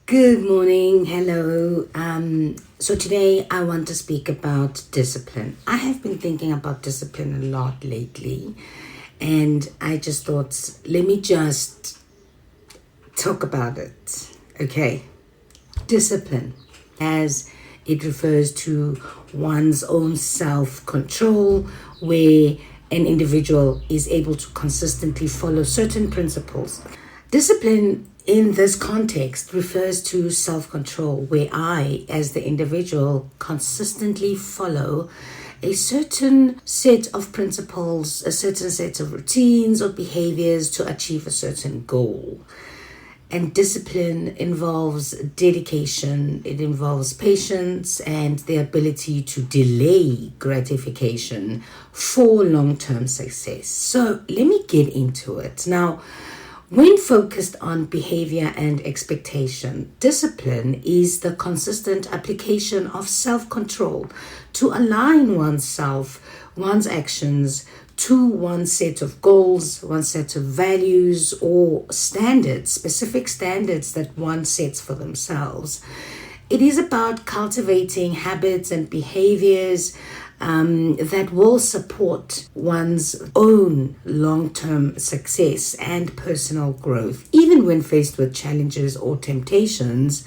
Good morning. Hello. So today I want to speak about discipline. I have been thinking about discipline a lot lately, and I just thought, let me just talk about it. Okay. Discipline, as it refers to one's own self-control, where an individual is able to consistently follow certain principles. Discipline in this context refers to self-control, where I, as the individual, consistently follow a certain set of principles, a certain set of routines or behaviors to achieve a certain goal. And discipline involves dedication, it involves patience and the ability to delay gratification for long-term success. So let me get into it. Now, when focused on behavior and expectation, discipline is the consistent application of self-control to align oneself, one's actions, to one set of goals, one set of values or standards, specific standards that one sets for themselves. It is about cultivating habits and behaviors that will support one's own long-term success and personal growth, even when faced with challenges or temptations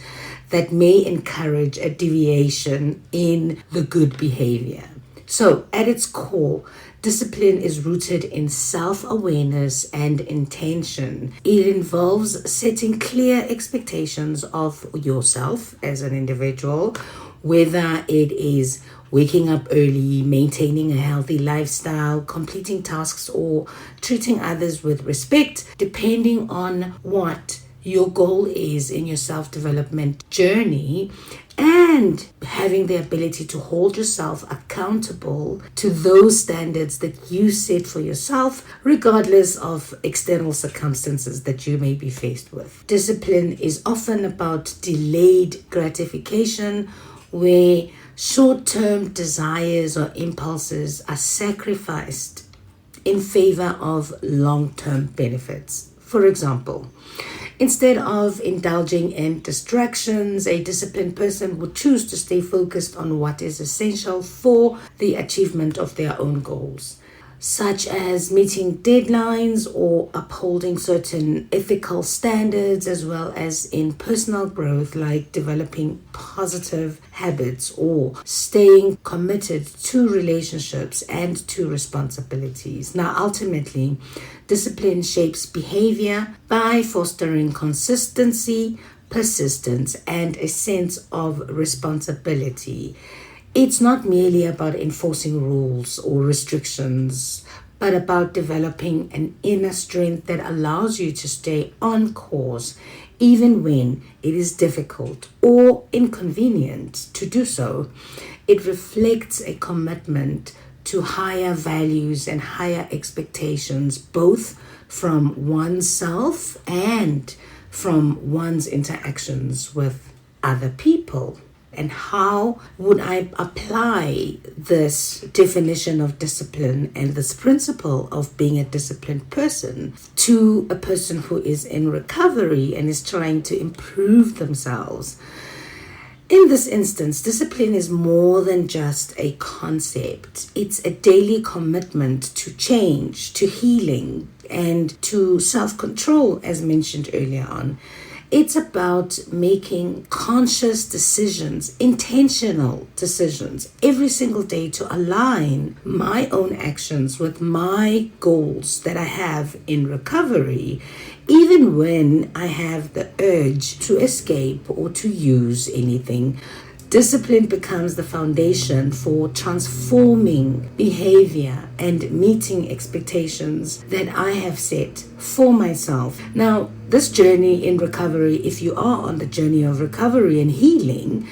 that may encourage a deviation in the good behavior. So, at its core, discipline is rooted in self-awareness and intention. It involves setting clear expectations of yourself as an individual, whether it is waking up early, maintaining a healthy lifestyle, completing tasks, or treating others with respect, depending on what your goal is in your self-development journey, and having the ability to hold yourself accountable to those standards that you set for yourself, regardless of external circumstances that you may be faced with. Discipline is often about delayed gratification, where short-term desires or impulses are sacrificed in favor of long-term benefits. For example, instead of indulging in distractions, a disciplined person would choose to stay focused on what is essential for the achievement of their own goals, such as meeting deadlines or upholding certain ethical standards, as well as in personal growth like developing positive habits or staying committed to relationships and to responsibilities. Now, ultimately, discipline shapes behavior by fostering consistency, persistence, and a sense of responsibility. It's not merely about enforcing rules or restrictions, but about developing an inner strength that allows you to stay on course even when it is difficult or inconvenient to do so. It reflects a commitment to higher values and higher expectations, both from oneself and from one's interactions with other people. And how would I apply this definition of discipline and this principle of being a disciplined person to a person who is in recovery and is trying to improve themselves? In this instance, discipline is more than just a concept. It's a daily commitment to change, to healing, and to self-control, as mentioned earlier on. It's about making conscious decisions, intentional decisions every single day to align my own actions with my goals that I have in recovery, even when I have the urge to escape or to use anything. Discipline becomes the foundation for transforming behavior and meeting expectations that I have set for myself. Now, this journey in recovery, if you are on the journey of recovery and healing,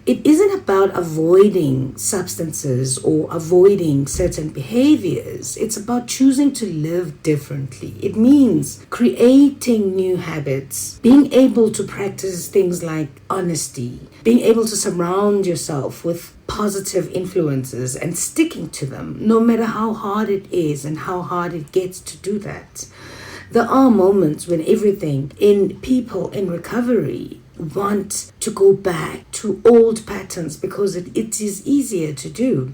it isn't about avoiding substances or avoiding certain behaviors. It's about choosing to live differently. It means creating new habits, being able to practice things like honesty, being able to surround yourself with positive influences and sticking to them, no matter how hard it is and how hard it gets to do that. There are moments when everything in people in recovery want to go back to old patterns because it is easier to do.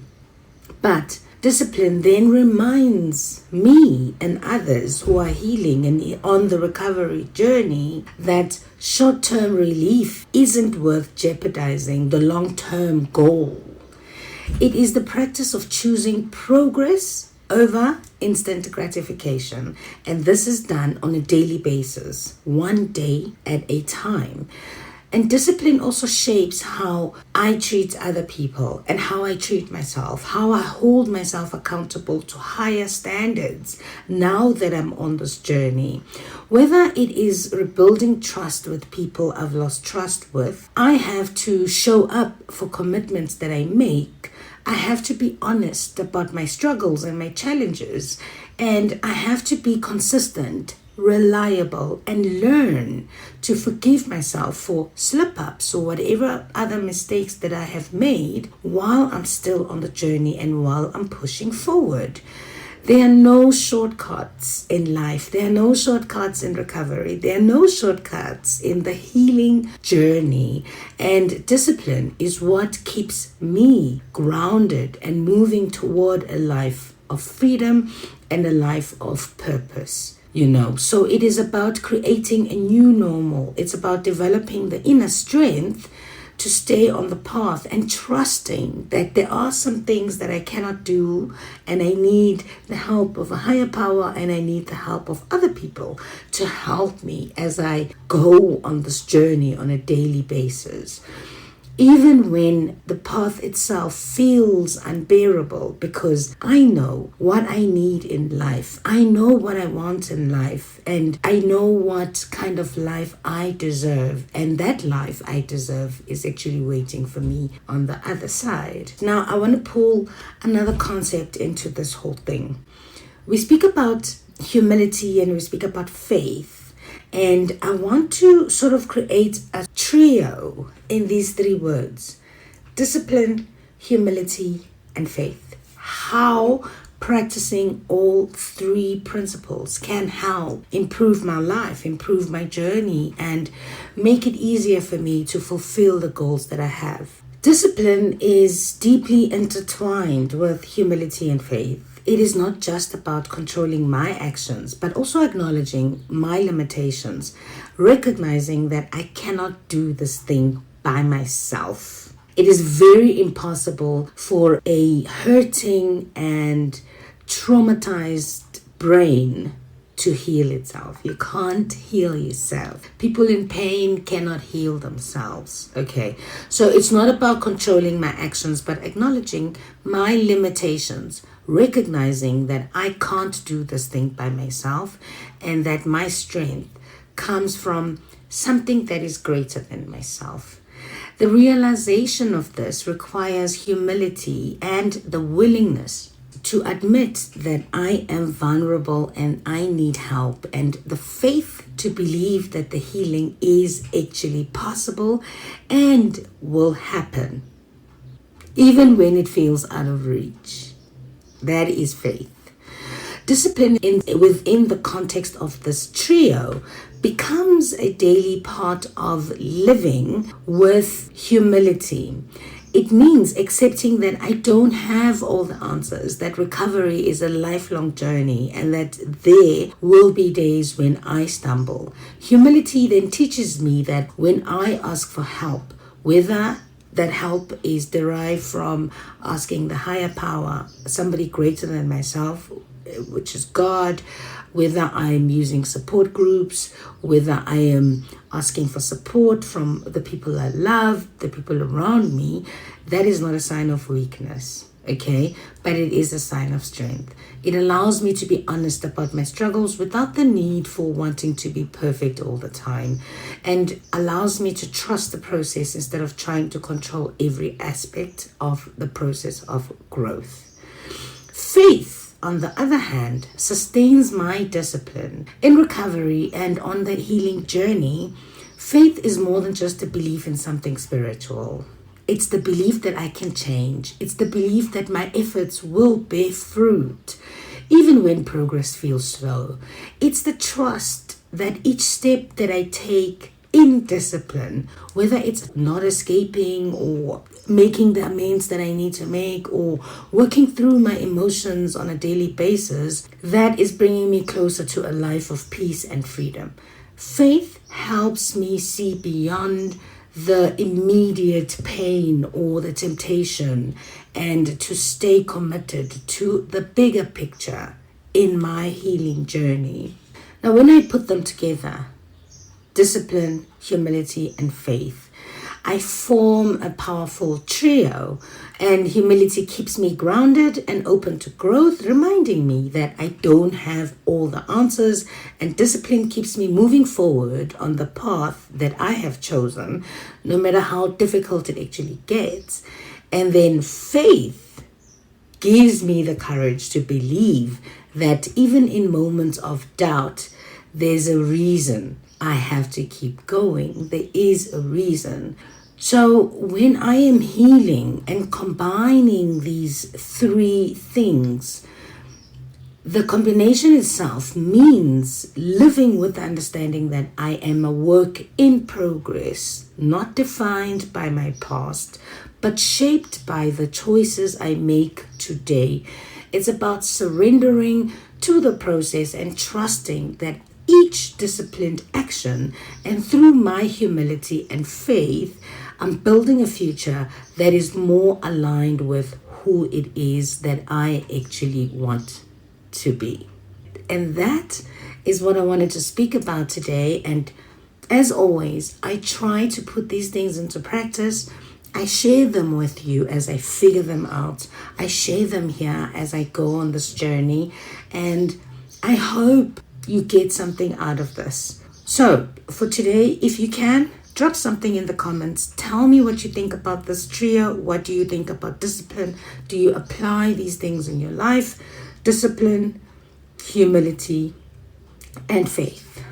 But discipline then reminds me and others who are healing and on the recovery journey that short-term relief isn't worth jeopardizing the long-term goal. It is the practice of choosing progress over instant gratification. And this is done on a daily basis, one day at a time. And discipline also shapes how I treat other people and how I treat myself, how I hold myself accountable to higher standards now that I'm on this journey. Whether it is rebuilding trust with people I've lost trust with, I have to show up for commitments that I make. I have to be honest about my struggles and my challenges, and I have to be consistent, reliable, and learn to forgive myself for slip-ups or whatever other mistakes that I have made while I'm still on the journey and while I'm pushing forward. There are no shortcuts in life. There are no shortcuts in recovery. There are no shortcuts in the healing journey. And discipline is what keeps me grounded and moving toward a life of freedom and a life of purpose. So it is about creating a new normal. It's about developing the inner strength to stay on the path and trusting that there are some things that I cannot do, and I need the help of a higher power, and I need the help of other people to help me as I go on this journey on a daily basis. Even when the path itself feels unbearable, because I know what I need in life. I know what I want in life, and I know what kind of life I deserve. And that life I deserve is actually waiting for me on the other side. Now, I want to pull another concept into this whole thing. We speak about humility and we speak about faith. And I want to sort of create a trio in these three words: discipline, humility, and faith. How practicing all three principles can help improve my life, improve my journey, and make it easier for me to fulfill the goals that I have. Discipline is deeply intertwined with humility and faith. It is not just about controlling my actions, but also acknowledging my limitations, recognizing that I cannot do this thing by myself. It is very impossible for a hurting and traumatized brain to heal itself. You can't heal yourself. People in pain cannot heal themselves. Okay, so it's not about controlling my actions, but acknowledging my limitations, recognizing that I can't do this thing by myself, and that my strength comes from something that is greater than myself. The realization of this requires humility and the willingness to admit that I am vulnerable and I need help, and the faith to believe that the healing is actually possible and will happen, even when it feels out of reach. That is faith. Discipline within the context of this trio becomes a daily part of living with humility. It means accepting that I don't have all the answers, that recovery is a lifelong journey, and that there will be days when I stumble. Humility then teaches me that when I ask for help, whether that help is derived from asking the higher power, somebody greater than myself, which is God, whether I am using support groups, whether I am asking for support from the people I love, the people around me, that is not a sign of weakness, okay? But it is a sign of strength. It allows me to be honest about my struggles without the need for wanting to be perfect all the time, and allows me to trust the process instead of trying to control every aspect of the process of growth. Faith, on the other hand, sustains my discipline. In recovery and on the healing journey, faith is more than just a belief in something spiritual. It's the belief that I can change. It's the belief that my efforts will bear fruit, even when progress feels slow. It's the trust that each step that I take in discipline, whether it's not escaping or making the amends that I need to make or working through my emotions on a daily basis, that is bringing me closer to a life of peace and freedom. Faith helps me see beyond the immediate pain or the temptation and to stay committed to the bigger picture in my healing journey. Now, when I put them together, discipline, humility, and faith, I form a powerful trio, and humility keeps me grounded and open to growth, reminding me that I don't have all the answers, and discipline keeps me moving forward on the path that I have chosen, no matter how difficult it actually gets. And then faith gives me the courage to believe that even in moments of doubt, there's a reason I have to keep going. There is a reason. So when I am healing and combining these three things, the combination itself means living with the understanding that I am a work in progress, not defined by my past, but shaped by the choices I make today. It's about surrendering to the process and trusting that each disciplined action, and through my humility and faith, I'm building a future that is more aligned with who it is that I actually want to be. And that is what I wanted to speak about today. And as always, I try to put these things into practice. I share them with you as I figure them out. I share them here as I go on this journey. And I hope you get something out of this. So for today, if you can, drop something in the comments. Tell me what you think about this trio. What do you think about discipline? Do you apply these things in your life? Discipline, humility, and faith.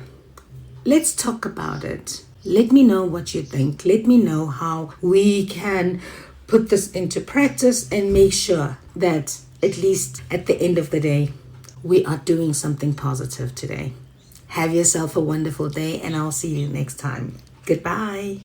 Let's talk about it. Let me know what you think. Let me know how we can put this into practice and make sure that at least at the end of the day, we are doing something positive today. Have yourself a wonderful day, and I'll see you next time. Goodbye.